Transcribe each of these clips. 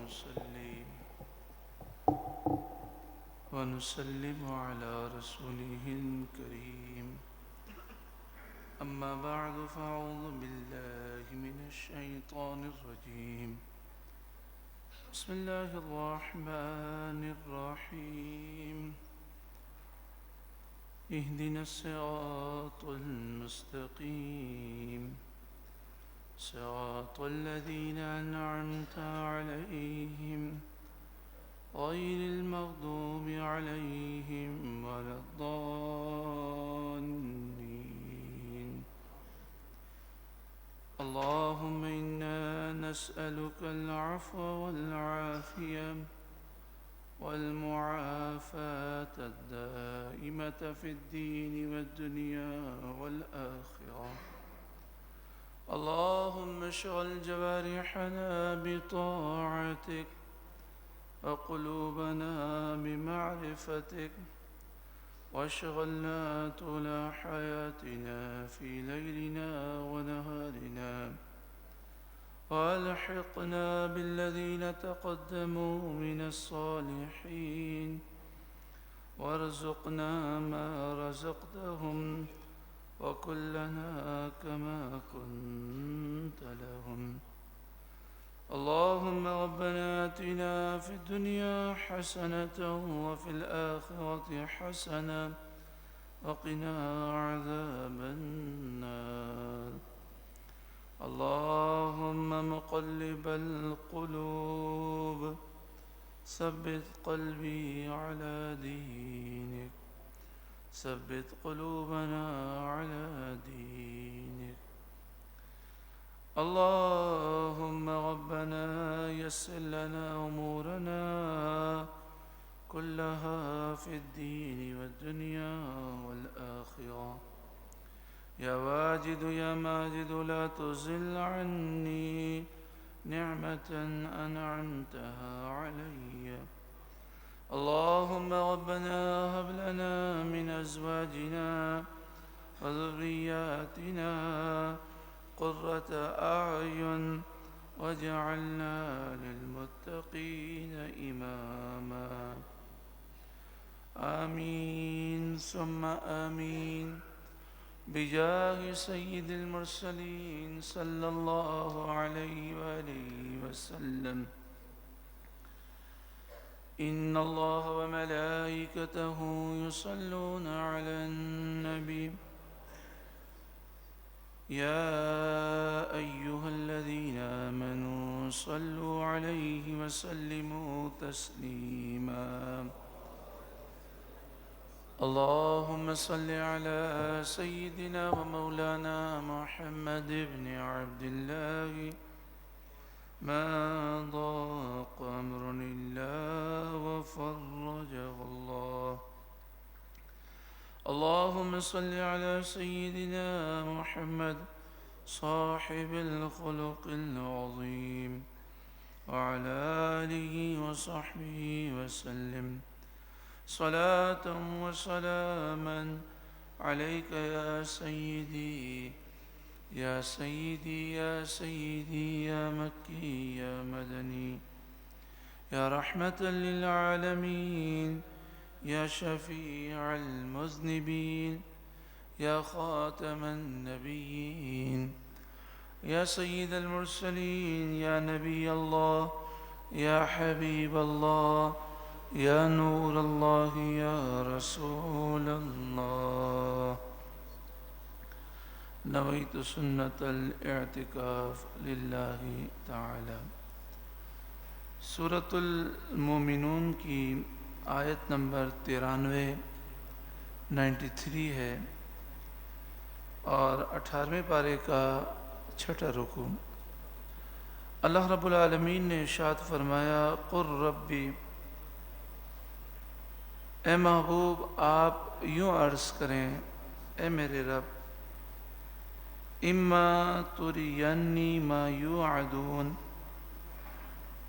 ونصلي ونسلم على رسوله الكريم. أما بعد فأعوذ بالله من الشيطان الرجيم. بسم الله الرحمن الرحيم. اهدنا الصراط المستقيم صراط الذين أنعمت عليهم غير المغضوب عليهم ولا الضالين. اللهم إنا نسألك العفو والعافية والمعافاة الدائمة في الدين والدنيا والآخرة. اللهم اشغل جوارحنا بطاعتك وقلوبنا بمعرفتك واشغلنا طول حياتنا في ليلنا ونهارنا والحقنا بالذين تقدموا من الصالحين وارزقنا ما رزقتهم وكلنا كما كنت لهم. اللهم ربنا آتنا في الدنيا حسنة وفي الآخرة حسنة وقنا عذاب النار. اللهم مقلب القلوب ثبت قلبي على دينك ثبت قلوبنا على دينك. اللهم ربنا يسر لنا أمورنا كلها في الدين والدنيا والآخرة. يا واجد يا ماجد لا تزل عني نعمة أنعمتها علي. اللهم ربنا هب لنا من أزواجنا وذرياتنا قرة أعين واجعلنا للمتقين إماما. آمين ثم آمين بجاه سيد المرسلين صلى الله عليه وآله وسلم. إن الله وملائكته يصلون على النبي يا أيها الذين آمنوا صلوا عليه وسلموا تسليما. اللهم صل على سيدنا ومولانا محمد بن عبد الله ما ضاق أمر الله وفرجه الله. اللهم صل على سيدنا محمد صاحب الخلق العظيم وعلى آله وصحبه وسلم صلاة وسلاما عليك يا سيدي يا سيدي يا سيدي يا مكي يا مدني يا رحمة للعالمين يا شفيع المذنبين يا خاتم النبيين يا سيد المرسلين يا نبي الله يا حبيب الله يا نور الله يا رسول الله. نويت سنة الاعتكاف لله تعالى. سورة المومنون کی آیت نمبر 93 ہے اور 18ویں پارے کا 6واں رکوع. اللہ رب العالمین نے ارشاد فرمایا قل ربی، اے محبوب آپ یوں عرض کریں اے میرے رب، اما ترینی ما یوعدون،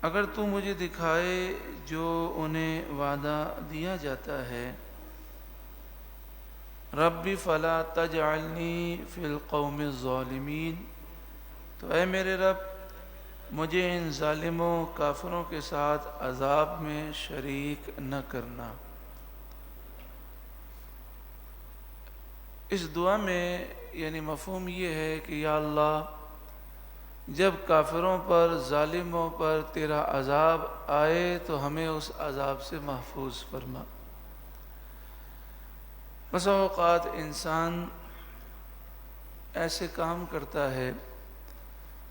اگر تو مجھے دکھائے جو انہیں وعدہ دیا جاتا ہے، ربی فلا تجعلنی فی القوم الظالمین، تو اے میرے رب مجھے ان ظالموں کافروں کے ساتھ عذاب میں شریک نہ کرنا۔ اس دعا میں یعنی مفہوم یہ ہے کہ یا اللہ جب کافروں پر ظالموں پر تیرا عذاب آئے تو ہمیں اس عذاب سے محفوظ فرما۔ بسا اوقات انسان ایسے کام کرتا ہے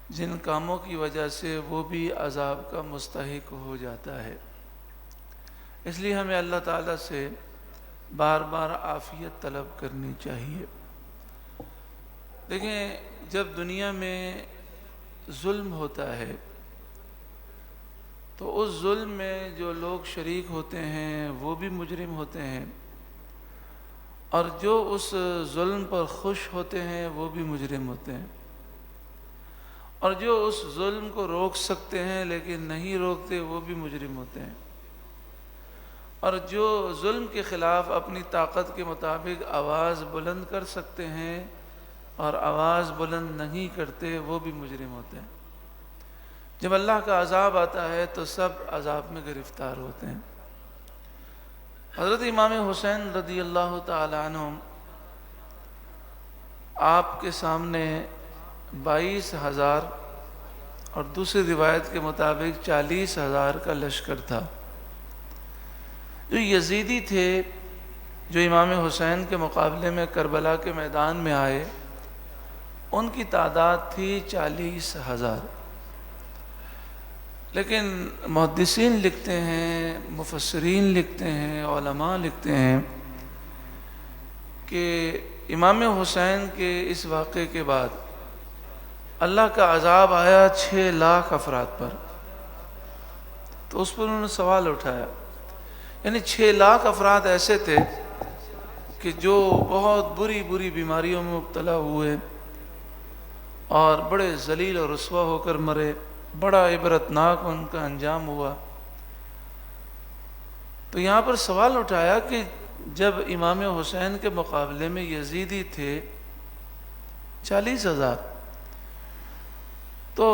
جن کاموں کی وجہ سے وہ بھی عذاب کا مستحق ہو جاتا ہے، اس لیے ہمیں اللہ تعالیٰ سے بار بار عافیت طلب کرنی چاہیے۔ دیکھیں، جب دنیا میں ظلم ہوتا ہے تو اس ظلم میں جو لوگ شریک ہوتے ہیں وہ بھی مجرم ہوتے ہیں، اور جو اس ظلم پر خوش ہوتے ہیں وہ بھی مجرم ہوتے ہیں، اور جو اس ظلم کو روک سکتے ہیں لیکن نہیں روکتے وہ بھی مجرم ہوتے ہیں، اور جو ظلم کے خلاف اپنی طاقت کے مطابق آواز بلند کر سکتے ہیں اور آواز بلند نہیں کرتے وہ بھی مجرم ہوتے ہیں۔ جب اللہ کا عذاب آتا ہے تو سب عذاب میں گرفتار ہوتے ہیں۔ حضرت امام حسین رضی اللہ تعالی عنہ آپ کے سامنے 22,000 اور دوسری روایت کے مطابق 40,000 کا لشکر تھا۔ جو یزیدی تھے جو امام حسین کے مقابلے میں کربلا کے میدان میں آئے، ان کی تعداد تھی 40,000، لیکن محدثین لکھتے ہیں، مفسرین لکھتے ہیں، علماء لکھتے ہیں کہ امام حسین کے اس واقعے کے بعد اللہ کا عذاب آیا 6 لاکھ افراد پر۔ تو اس پر انہوں نے سوال اٹھایا، یعنی 6 لاکھ افراد ایسے تھے کہ جو بہت بری بری بیماریوں میں مبتلا ہوئے اور بڑے ذلیل اور رسوا ہو کر مرے، بڑا عبرتناک ان کا انجام ہوا۔ تو یہاں پر سوال اٹھایا کہ جب امام حسین کے مقابلے میں یزیدی تھے 40,000، تو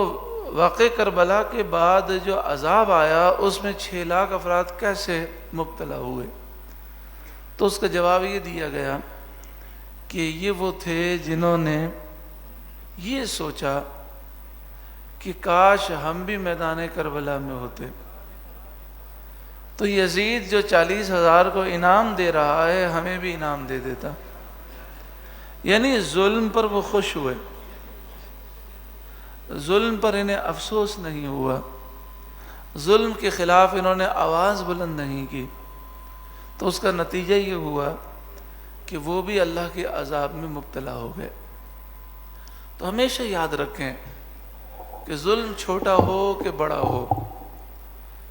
واقع کربلا کے بعد جو عذاب آیا اس میں 6 لاکھ افراد کیسے مبتلا ہوئے؟ تو اس کا جواب یہ دیا گیا کہ یہ وہ تھے جنہوں نے یہ سوچا کہ کاش ہم بھی میدان کربلا میں ہوتے، تو یزید جو 40,000 کو انعام دے رہا ہے ہمیں بھی انعام دے دیتا۔ یعنی ظلم پر وہ خوش ہوئے، ظلم پر انہیں افسوس نہیں ہوا، ظلم کے خلاف انہوں نے آواز بلند نہیں کی، تو اس کا نتیجہ یہ ہوا کہ وہ بھی اللہ کے عذاب میں مبتلا ہو گئے۔ تو ہمیشہ یاد رکھیں کہ ظلم چھوٹا ہو کہ بڑا ہو،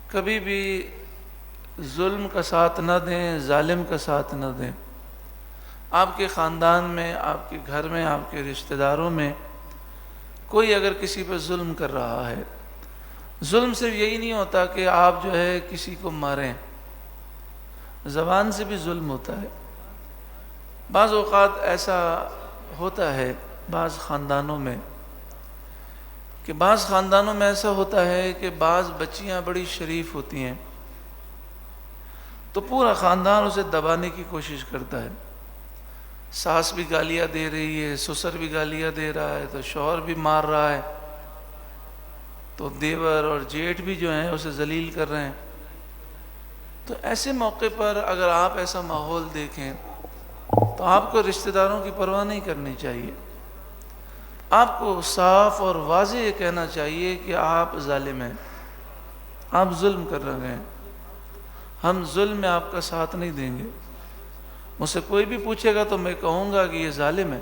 کبھی بھی ظلم کا ساتھ نہ دیں، ظالم کا ساتھ نہ دیں۔ آپ کے خاندان میں، آپ کے گھر میں، آپ کے رشتہ داروں میں کوئی اگر کسی پہ ظلم کر رہا ہے، ظلم صرف یہی نہیں ہوتا کہ آپ جو ہے کسی کو ماریں، زبان سے بھی ظلم ہوتا ہے۔ بعض اوقات ایسا ہوتا ہے بعض خاندانوں میں کہ بعض خاندانوں میں ایسا ہوتا ہے کہ بعض بچیاں بڑی شریف ہوتی ہیں تو پورا خاندان اسے دبانے کی کوشش کرتا ہے، ساس بھی گالیاں دے رہی ہے، سسر بھی گالیاں دے رہا ہے، تو شوہر بھی مار رہا ہے، تو دیور اور جیٹھ بھی جو ہیں اسے ذلیل کر رہے ہیں۔ تو ایسے موقع پر اگر آپ ایسا ماحول دیکھیں تو آپ کو رشتہ داروں کی پرواہ نہیں کرنی چاہیے، آپ کو صاف اور واضح یہ کہنا چاہیے کہ آپ ظالم ہیں، آپ ظلم کر رہے ہیں، ہم ظلم میں آپ کا ساتھ نہیں دیں گے۔ مجھ سے کوئی بھی پوچھے گا تو میں کہوں گا کہ یہ ظالم ہے۔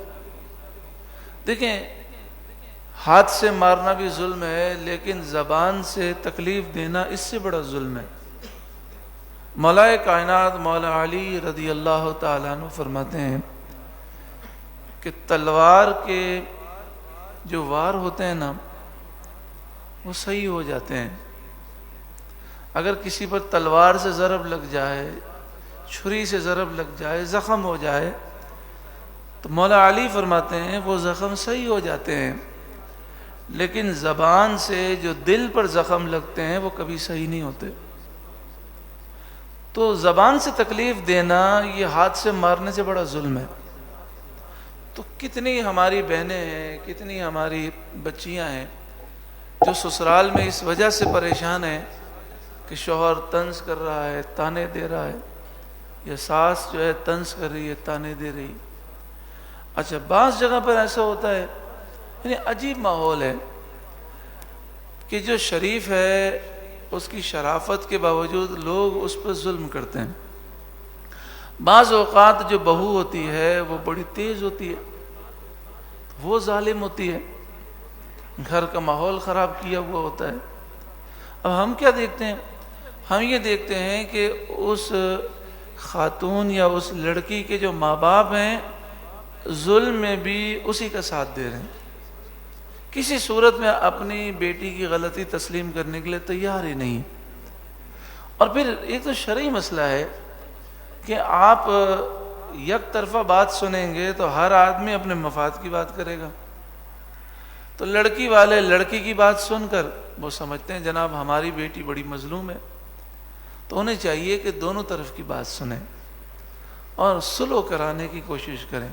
دیکھیں، ہاتھ سے مارنا بھی ظلم ہے، لیکن زبان سے تکلیف دینا اس سے بڑا ظلم ہے۔ مولا کائنات مولا علی رضی اللہ تعالیٰ عنہ فرماتے ہیں کہ تلوار کے جو وار ہوتے ہیں نا وہ صحیح ہو جاتے ہیں۔ اگر کسی پر تلوار سے ضرب لگ جائے، چھری سے ضرب لگ جائے، زخم ہو جائے، تو مولا علی فرماتے ہیں وہ زخم صحیح ہو جاتے ہیں، لیکن زبان سے جو دل پر زخم لگتے ہیں وہ کبھی صحیح نہیں ہوتے. تو زبان سے تکلیف دینا یہ ہاتھ سے مارنے سے بڑا ظلم ہے. تو کتنی ہماری بہنیں ہیں، کتنی ہماری بچیاں ہیں جو سسرال میں اس وجہ سے پریشان ہیں کہ شوہر طنز کر رہا ہے، تانے دے رہا ہے، یا ساس جو ہے طنز کر رہی ہے، تانے دے رہی. اچھا بعض جگہ پر ایسا ہوتا ہے، یعنی عجیب ماحول ہے کہ جو شریف ہے اس کی شرافت کے باوجود لوگ اس پر ظلم کرتے ہیں. بعض اوقات جو بہو ہوتی ہے وہ بڑی تیز ہوتی ہے، وہ ظالم ہوتی ہے، گھر کا ماحول خراب کیا ہوا ہوتا ہے. اب ہم کیا دیکھتے ہیں؟ ہم یہ دیکھتے ہیں کہ اس خاتون یا اس لڑکی کے جو ماں باپ ہیں ظلم میں بھی اسی کا ساتھ دے رہے ہیں، کسی صورت میں اپنی بیٹی کی غلطی تسلیم کرنے کے لیے تیار ہی نہیں. اور پھر ایک تو شرعی مسئلہ ہے کہ آپ یک طرفہ بات سنیں گے تو ہر آدمی اپنے مفاد کی بات کرے گا. تو لڑکی والے لڑکی کی بات سن کر وہ سمجھتے ہیں جناب ہماری بیٹی بڑی مظلوم ہے، تو انہیں چاہیے کہ دونوں طرف کی بات سنیں اور صلح کرانے کی کوشش کریں.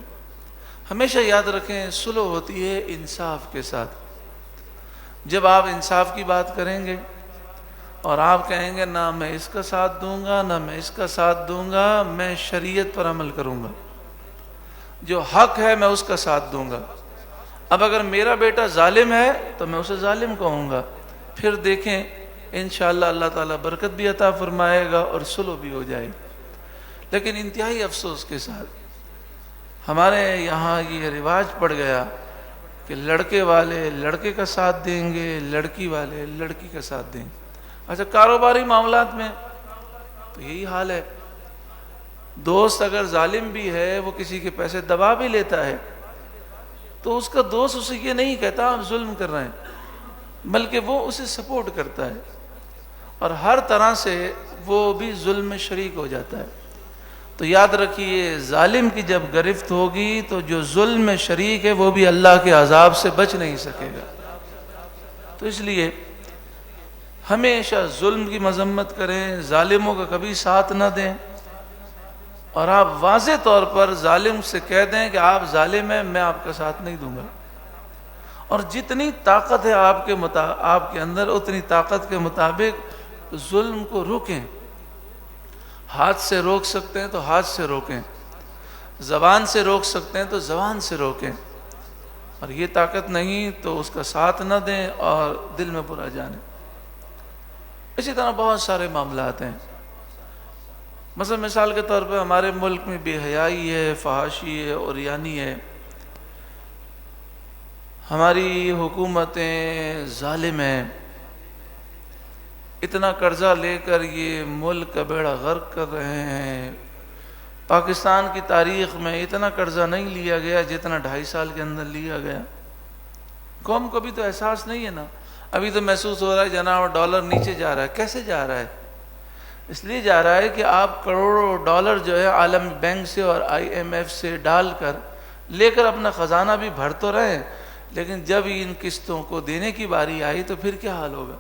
ہمیشہ یاد رکھیں صلح ہوتی ہے انصاف کے ساتھ. جب آپ انصاف کی بات کریں گے اور آپ کہیں گے نہ میں اس کا ساتھ دوں گا نہ میں اس کا ساتھ دوں گا، میں شریعت پر عمل کروں گا، جو حق ہے میں اس کا ساتھ دوں گا. اب اگر میرا بیٹا ظالم ہے تو میں اسے ظالم کہوں گا، پھر دیکھیں انشاءاللہ اللہ تعالیٰ برکت بھی عطا فرمائے گا اور صلح بھی ہو جائے. لیکن انتہائی افسوس کے ساتھ ہمارے یہاں یہ رواج پڑ گیا کہ لڑکے والے لڑکے کا ساتھ دیں گے، لڑکی والے لڑکی کا ساتھ دیں گے. اچھا کاروباری معاملات میں تو یہی حال ہے. دوست اگر ظالم بھی ہے، وہ کسی کے پیسے دبا بھی لیتا ہے، تو اس کا دوست اسے یہ نہیں کہتا آپ ظلم کر رہے ہیں، بلکہ وہ اسے سپورٹ کرتا ہے اور ہر طرح سے وہ بھی ظلم میں شریک ہو جاتا ہے. تو یاد رکھیے ظالم کی جب گرفت ہوگی تو جو ظلم میں شریک ہے وہ بھی اللہ کے عذاب سے بچ نہیں سکے گا. تو اس لیے ہمیشہ ظلم کی مذمت کریں، ظالموں کا کبھی ساتھ نہ دیں، اور آپ واضح طور پر ظالم سے کہہ دیں کہ آپ ظالم ہیں، میں آپ کا ساتھ نہیں دوں گا. اور جتنی طاقت ہے آپ کے اندر اتنی طاقت کے مطابق ظلم کو روکیں. ہاتھ سے روک سکتے ہیں تو ہاتھ سے روکیں، زبان سے روک سکتے ہیں تو زبان سے روکیں، اور یہ طاقت نہیں تو اس کا ساتھ نہ دیں اور دل میں برا جانیں. اسی طرح بہت سارے معاملات ہیں. مثلا مثال کے طور پہ ہمارے ملک میں بے حیائی ہے، فحاشی ہے، عریانی ہے. ہماری حکومتیں ظالم ہیں، اتنا قرضہ لے کر یہ ملک کا بیڑا غرق کر رہے ہیں. پاکستان کی تاریخ میں اتنا قرضہ نہیں لیا گیا جتنا 2.5 سال کے اندر لیا گیا. قوم کو بھی تو احساس نہیں ہے نا. ابھی تو محسوس ہو رہا ہے جناب ڈالر نیچے جا رہا ہے. کیسے جا رہا ہے؟ اس لیے جا رہا ہے کہ آپ کروڑوں ڈالر جو ہے عالمی بینک سے اور IMF سے ڈال کر لے کر اپنا خزانہ بھی بھر تو رہے، لیکن جب ان قسطوں کو دینے کی باری آئی تو پھر کیا حال ہوگا.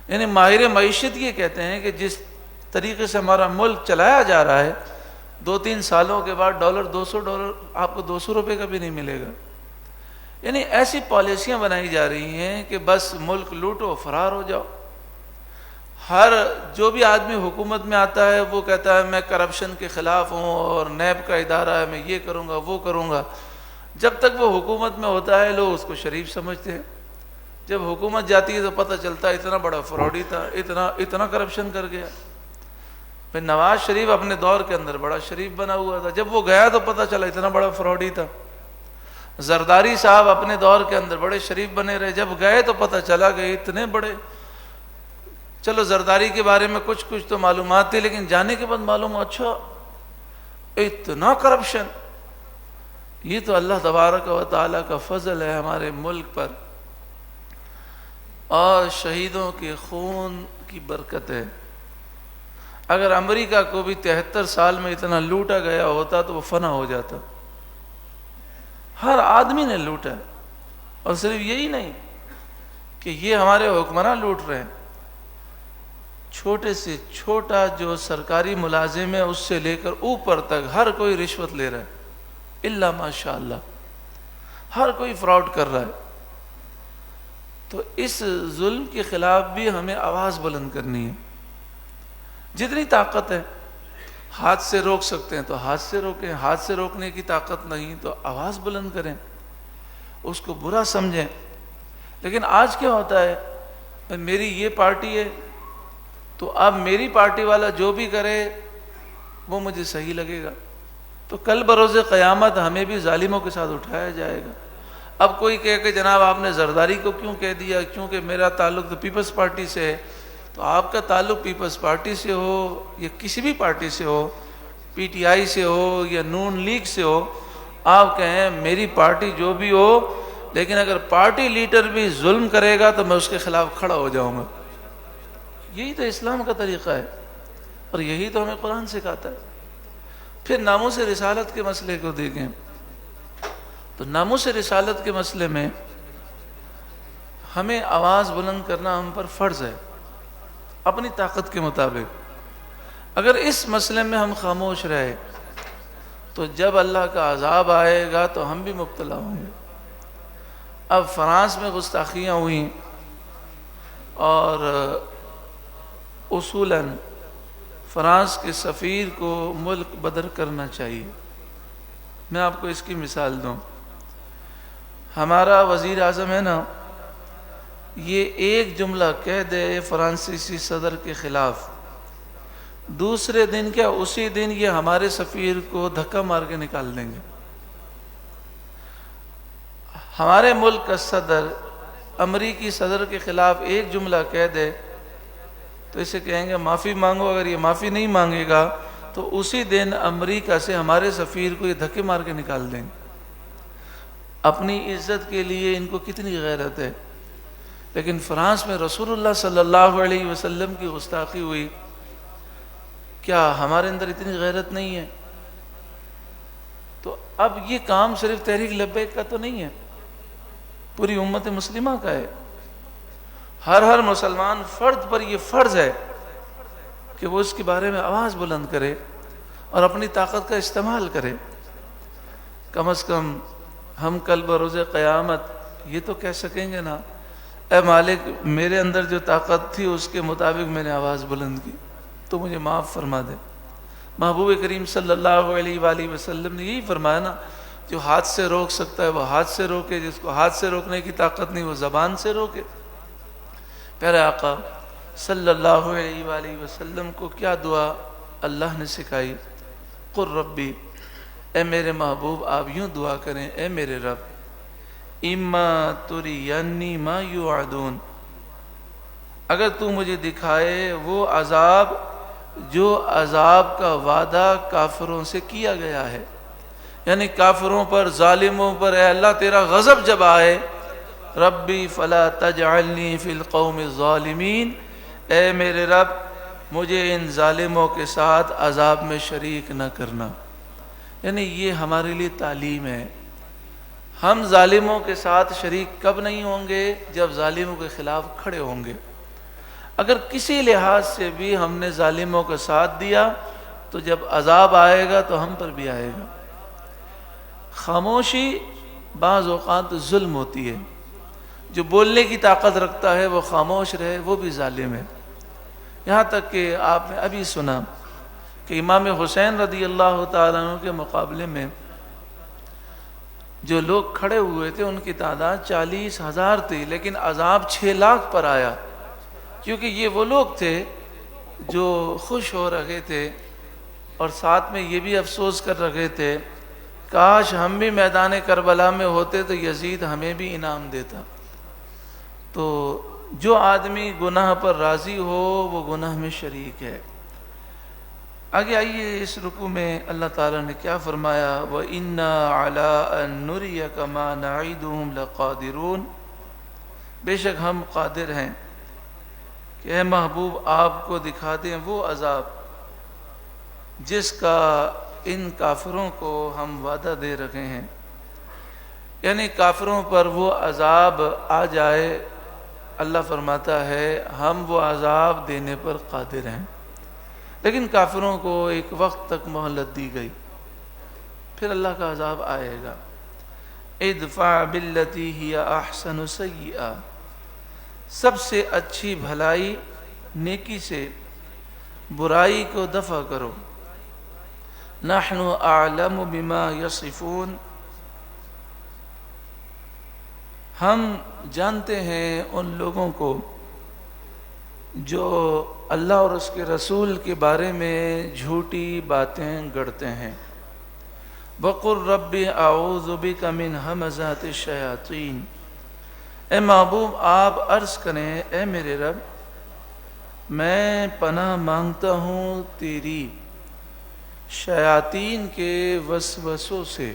یعنی ماہر معیشت یہ کہتے ہیں کہ جس طریقے سے ہمارا ملک چلایا جا رہا ہے 2-3 سالوں کے بعد $200 آپ کو 200 روپے کا بھی نہیں ملے گا. یعنی ایسی پالیسیاں بنائی جا رہی ہیں کہ بس ملک لوٹو فرار ہو جاؤ. ہر جو بھی آدمی حکومت میں آتا ہے وہ کہتا ہے میں کرپشن کے خلاف ہوں اور نیب کا ادارہ ہے، میں یہ کروں گا وہ کروں گا. جب تک وہ حکومت میں ہوتا ہے لوگ اس کو شریف سمجھتے ہیں، جب حکومت جاتی ہے تو پتہ چلتا ہے اتنا بڑا فراڈی تھا، اتنا کرپشن کر گیا. پھر نواز شریف اپنے دور کے اندر بڑا شریف بنا ہوا تھا، جب وہ گیا تو پتہ چلا اتنا بڑا فراڈی تھا. زرداری صاحب اپنے دور کے اندر بڑے شریف بنے رہے، جب گئے تو پتہ چلا کہ اتنے بڑے. چلو زرداری کے بارے میں کچھ تو معلومات تھی، لیکن جانے کے بعد معلوم اچھا اتنا کرپشن. یہ تو اللہ تبارک و تعالیٰ کا فضل ہے ہمارے ملک پر اور شہیدوں کے خون کی برکت ہے. اگر امریکہ کو بھی 73 سال میں اتنا لوٹا گیا ہوتا تو وہ فنا ہو جاتا. ہر آدمی نے لوٹا. اور صرف یہی نہیں کہ یہ ہمارے حکمراں لوٹ رہے ہیں، چھوٹے سے چھوٹا جو سرکاری ملازم ہے اس سے لے کر اوپر تک ہر کوئی رشوت لے رہا ہے، الا ماشاء اللہ ہر کوئی فراڈ کر رہا ہے۔ تو اس ظلم کے خلاف بھی ہمیں آواز بلند کرنی ہے، جتنی طاقت ہے۔ ہاتھ سے روک سکتے ہیں تو ہاتھ سے روکیں، ہاتھ سے روکنے کی طاقت نہیں تو آواز بلند کریں، اس کو برا سمجھیں۔ لیکن آج کیا ہوتا ہے، میری یہ پارٹی ہے تو اب میری پارٹی والا جو بھی کرے وہ مجھے صحیح لگے گا، تو کل بروز قیامت ہمیں بھی ظالموں کے ساتھ اٹھایا جائے گا۔ اب کوئی کہے کہ جناب آپ نے زرداری کو کیوں کہہ دیا، کیونکہ میرا تعلق تو پیپلز پارٹی سے ہے، تو آپ کا تعلق پیپلز پارٹی سے ہو یا کسی بھی پارٹی سے ہو، پی ٹی آئی سے ہو یا نون لیگ سے ہو، آپ کہیں میری پارٹی جو بھی ہو، لیکن اگر پارٹی لیڈر بھی ظلم کرے گا تو میں اس کے خلاف کھڑا ہو جاؤں گا۔ یہی تو اسلام کا طریقہ ہے اور یہی تو ہمیں قرآن سکھاتا ہے۔ پھر ناموس رسالت کے مسئلے کو دیکھیں تو ناموس رسالت کے مسئلے میں ہمیں آواز بلند کرنا ہم پر فرض ہے اپنی طاقت کے مطابق۔ اگر اس مسئلے میں ہم خاموش رہے تو جب اللہ کا عذاب آئے گا تو ہم بھی مبتلا ہوں گے۔ اب فرانس میں گستاخیاں ہوئیں اور اصولاً فرانس کے سفیر کو ملک بدر کرنا چاہیے۔ میں آپ کو اس کی مثال دوں، ہمارا وزیر اعظم ہے نا، یہ ایک جملہ کہہ دے فرانسیسی صدر کے خلاف، دوسرے دن کیا اسی دن یہ ہمارے سفیر کو دھکا مار کے نکال دیں گے۔ ہمارے ملک کا صدر امریکی صدر کے خلاف ایک جملہ کہہ دے تو اسے کہیں گے معافی مانگو، اگر یہ معافی نہیں مانگے گا تو اسی دن امریکہ سے ہمارے سفیر کو یہ دھکے مار کے نکال دیں گے۔ اپنی عزت کے لیے ان کو کتنی غیرت ہے، لیکن فرانس میں رسول اللہ صلی اللہ علیہ وسلم کی گستاخی ہوئی، کیا ہمارے اندر اتنی غیرت نہیں ہے؟ تو اب یہ کام صرف تحریک لبیک کا تو نہیں ہے، پوری امت مسلمہ کا ہے۔ ہر مسلمان فرد پر یہ فرض ہے کہ وہ اس کے بارے میں آواز بلند کرے اور اپنی طاقت کا استعمال کرے۔ کم از کم ہم کل بروز قیامت یہ تو کہہ سکیں گے نا، اے مالک میرے اندر جو طاقت تھی اس کے مطابق میں نے آواز بلند کی تو مجھے معاف فرما دے۔ محبوب کریم صلی اللہ علیہ وآلہ وسلم نے یہی فرمایا نا، جو ہاتھ سے روک سکتا ہے وہ ہاتھ سے روکے، جس کو ہاتھ سے روکنے کی طاقت نہیں وہ زبان سے روکے۔ پیارے آقا صلی اللہ علیہ وآلہ وسلم کو کیا دعا اللہ نے سکھائی؟ قل ربی، اے میرے محبوب آپ یوں دعا کریں، اے میرے رب، اما ترینی ما یوعدون، اگر تو مجھے دکھائے وہ عذاب جو عذاب کا وعدہ کافروں سے کیا گیا ہے، یعنی کافروں پر ظالموں پر اے اللہ تیرا غضب جب آئے، ربی فلا تجعلنی فی القوم الظالمین، اے میرے رب مجھے ان ظالموں کے ساتھ عذاب میں شریک نہ کرنا۔ یعنی یہ ہمارے لیے تعلیم ہے، ہم ظالموں کے ساتھ شریک کب نہیں ہوں گے؟ جب ظالموں کے خلاف کھڑے ہوں گے۔ اگر کسی لحاظ سے بھی ہم نے ظالموں کا ساتھ دیا تو جب عذاب آئے گا تو ہم پر بھی آئے گا۔ خاموشی بعض اوقات ظلم ہوتی ہے، جو بولنے کی طاقت رکھتا ہے وہ خاموش رہے وہ بھی ظالم ہے۔ یہاں تک کہ آپ نے ابھی سنا کہ امام حسین رضی اللہ تعالیٰ عنہ کے مقابلے میں جو لوگ کھڑے ہوئے تھے ان کی تعداد 40,000 تھی، لیکن عذاب 6 لاکھ پر آیا، کیونکہ یہ وہ لوگ تھے جو خوش ہو رہے تھے اور ساتھ میں یہ بھی افسوس کر رہے تھے کاش ہم بھی میدان کربلا میں ہوتے تو یزید ہمیں بھی انعام دیتا۔ تو جو آدمی گناہ پر راضی ہو وہ گناہ میں شریک ہے۔ آگے آئیے اس رکوع میں اللہ تعالیٰ نے کیا فرمایا، وَإِنَّا عَلَىٰ أَن نُرِيَكَ مَا نَعِدُهُمْ لَقَادِرُونَ، بے شک ہم قادر ہیں کہ اے محبوب آپ کو دکھا دیں وہ عذاب جس کا ان کافروں کو ہم وعدہ دے رکھے ہیں۔ یعنی کافروں پر وہ عذاب آ جائے، اللہ فرماتا ہے ہم وہ عذاب دینے پر قادر ہیں، لیکن کافروں کو ایک وقت تک مہلت دی گئی، پھر اللہ کا عذاب آئے گا۔ ادفع باللتی ہی احسن سیئہ، سب سے اچھی بھلائی نیکی سے برائی کو دفع کرو۔ نحن اعلم بما یصفون، ہم جانتے ہیں ان لوگوں کو جو اللہ اور اس کے رسول کے بارے میں جھوٹی باتیں گڑتے ہیں۔ وَقُلْ رَبِّ أَعُوذُ بِكَ مِنْ ہَمَزَاتِ الشَّيَاطِينِ، اے محبوب آپ عرض کریں اے میرے رب میں پناہ مانگتا ہوں تیری شیاطین کے وسوسوں سے۔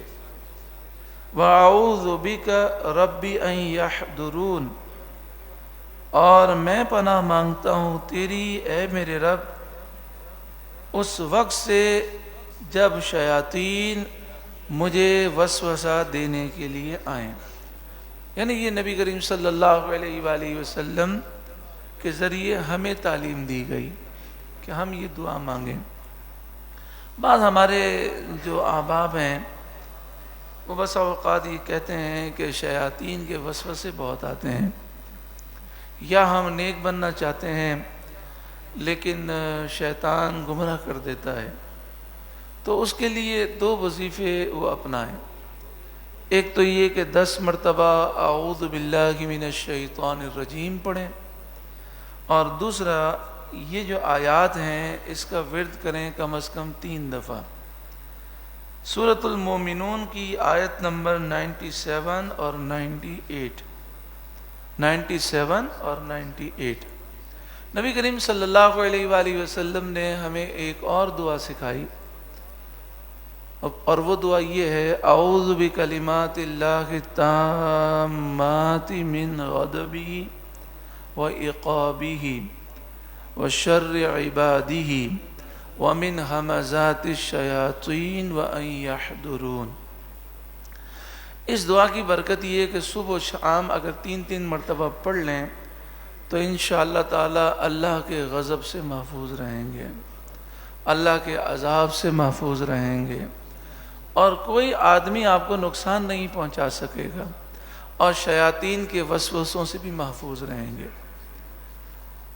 وَأَعُوذُ بِكَ رَبِّ أَن يَحْضُرُونِ، اور میں پناہ مانگتا ہوں تیری اے میرے رب اس وقت سے جب شیاطین مجھے وسوسہ دینے کے لیے آئیں۔ یعنی یہ نبی کریم صلی اللہ علیہ وآلہ وسلم کے ذریعے ہمیں تعلیم دی گئی کہ ہم یہ دعا مانگیں۔ بعض ہمارے جو احباب ہیں وہ بس اوقات یہ کہتے ہیں کہ شیاطین کے وسوسے بہت آتے ہیں، یا ہم نیک بننا چاہتے ہیں لیکن شیطان گمراہ کر دیتا ہے، تو اس کے لیے دو وظیفے وہ اپنائیں۔ ایک تو یہ کہ 10 مرتبہ اعوذ باللہ من الشیطان الرجیم پڑھیں، اور دوسرا یہ جو آیات ہیں اس کا ورد کریں کم از کم 3 دفعہ۔ سورۃ المومنون کی آیت نمبر 97 اور 98، 97 اور 98۔ نبی کریم صلی اللہ علیہ وآلہ وسلم نے ہمیں ایک اور دعا سکھائی، اور وہ دعا یہ ہے اعوذ بکلمات اللہ التامات من غضبہ وعقابہ وشر عبادہ ومن ہمزات الشیاطین وان یحضرون۔ اس دعا کی برکت یہ ہے کہ صبح و شام اگر 3 مرتبہ پڑھ لیں تو انشاءاللہ تعالی اللہ کے غضب سے محفوظ رہیں گے، اللہ کے عذاب سے محفوظ رہیں گے، اور کوئی آدمی آپ کو نقصان نہیں پہنچا سکے گا، اور شیاطین کے وسوسوں سے بھی محفوظ رہیں گے۔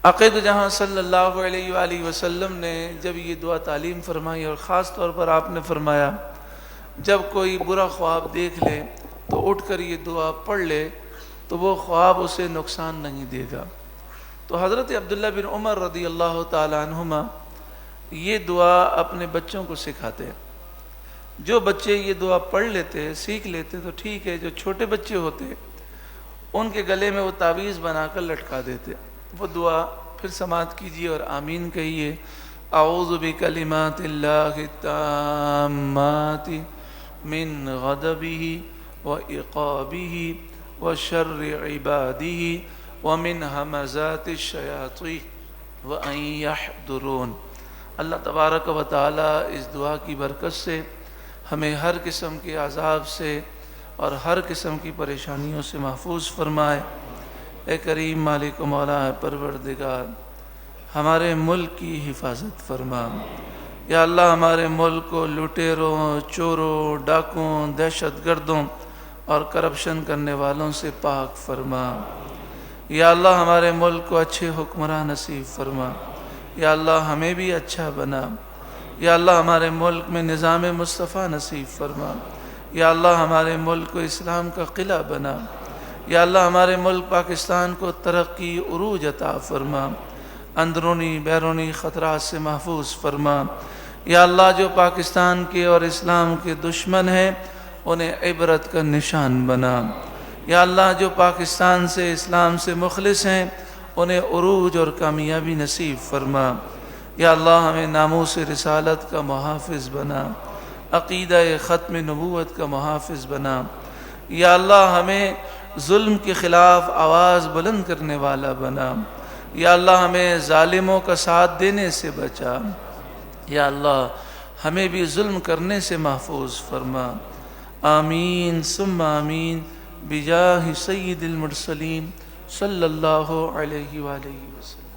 عقید جہاں صلی اللہ علیہ وآلہ وسلم نے جب یہ دعا تعلیم فرمائی، اور خاص طور پر آپ نے فرمایا جب کوئی برا خواب دیکھ لے تو اٹھ کر یہ دعا پڑھ لے تو وہ خواب اسے نقصان نہیں دے گا۔ تو حضرت عبداللہ بن عمر رضی اللہ تعالی عنہما یہ دعا اپنے بچوں کو سکھاتے ہیں۔ جو بچے یہ دعا پڑھ لیتے سیکھ لیتے تو ٹھیک ہے، جو چھوٹے بچے ہوتے ان کے گلے میں وہ تعویذ بنا کر لٹکا دیتے۔ وہ دعا پھر سماعت کیجیے اور آمین کہیے۔ اعوذ بکلمات اللہ التامات من غضبہ وعقابہ وشر عبادہ ومن ہمزات الشیاطین وان یحضرون۔ اللہ تبارک و تعالی اس دعا کی برکت سے ہمیں ہر قسم کے عذاب سے اور ہر قسم کی پریشانیوں سے محفوظ فرمائے۔ اے کریم مالک و مولا پروردگار، ہمارے ملک کی حفاظت فرما۔ یا اللہ ہمارے ملک کو لٹیروں، چوروں، ڈاکوں، دہشت گردوں اور کرپشن کرنے والوں سے پاک فرما۔ یا اللہ ہمارے ملک کو اچھے حکمراں نصیب فرما۔ یا اللہ ہمیں بھی اچھا بنا۔ یا اللہ ہمارے ملک میں نظام مصطفیٰ نصیب فرما۔ یا اللہ ہمارے ملک کو اسلام کا قلعہ بنا۔ یا اللہ ہمارے ملک پاکستان کو ترقی عروج عطا فرما، اندرونی بیرونی خطرات سے محفوظ فرما۔ یا اللہ جو پاکستان کے اور اسلام کے دشمن ہیں انہیں عبرت کا نشان بنا۔ یا اللہ جو پاکستان سے اسلام سے مخلص ہیں انہیں عروج اور کامیابی نصیب فرما۔ یا اللہ ہمیں ناموس رسالت کا محافظ بنا، عقیدہ ختم نبوت کا محافظ بنا۔ یا اللہ ہمیں ظلم کے خلاف آواز بلند کرنے والا بنا۔ یا اللہ ہمیں ظالموں کا ساتھ دینے سے بچا۔ یا اللہ ہمیں بھی ظلم کرنے سے محفوظ فرما۔ آمین ثم آمین بجاہ سید المرسلین صلی اللہ علیہ وآلہ وسلم.